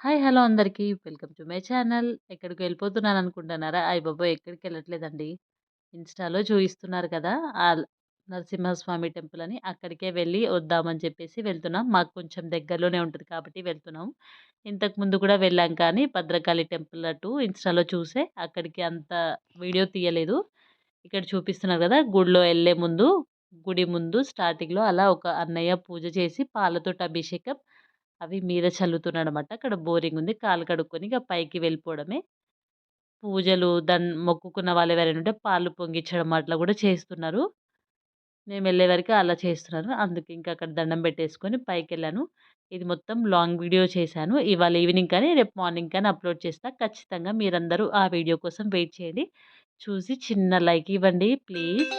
Hi! Hello అందరికీ. Welcome to my channel. ఎక్కడికో వెళ్ళిపోతున్నాననుకుంటున్నారా? అయ్యబాబోయ్! ఎక్కడికెళ్ళట్లేదండి. ఇన్‌స్టాలో చూయిస్తున్నారు కదా! నరసింహస్వామి టెంపుల్ అని. అక్కడికే వెళ్ళి వద్దామని చెప్పేసి వెళ్తున్నాం. మాకు కొంచెం దగ్గరలోనే ఉంటది కాబట్టి వెళ్తున్నాం. ఇంతకుముందు కూడా వెళ్ళాం కానీ భద్రకాళి టెంపుల్ అటు ఇన్‌స్టాలో చూసే అక్కడికి అంత వీడియో తీయలేదు. ఇక్కడ చూపిస్తున్నారు కదా! గుడిలో ఎళ్ళే ముందు, గుడి ముందు స్టార్టింగ్‌లో అలా ఒక అన్నయ్య పూజ చేసి పాలతోటి అభిషేకం అవి మీద చల్లుతున్నాడనమాట. అక్కడ బోరింగుంది. కాళ్ళు కడుక్కొని ఇక పైకి వెళ్ళిపోవడమే. పూజలు మొక్కుకున్న వాళ్ళు ఎవరైనా ఉంటే పాలు పొంగిచ్చడం అట్లా గూడా చేస్తున్నారు. మేమెళ్ళే వరకు అలా చేస్తున్నారు. అందుకే ఇంక అక్కడ దండం పెట్టేసుకొని పైకెళ్ళాను. ఇది మొత్తం లాంగ్ వీడియో చేశాను. ఇవాళ ఈవినింగ్ కానీ, రేపు మార్నింగ్ కానీ అప్‌లోడ్ చేస్తా. ఖచ్చితంగా మీరందరూ ఆ వీడియో కోసం వెయిట్ చేయండి. చూసి చిన్న లైక్ ఇవ్వండి ప్లీజ్.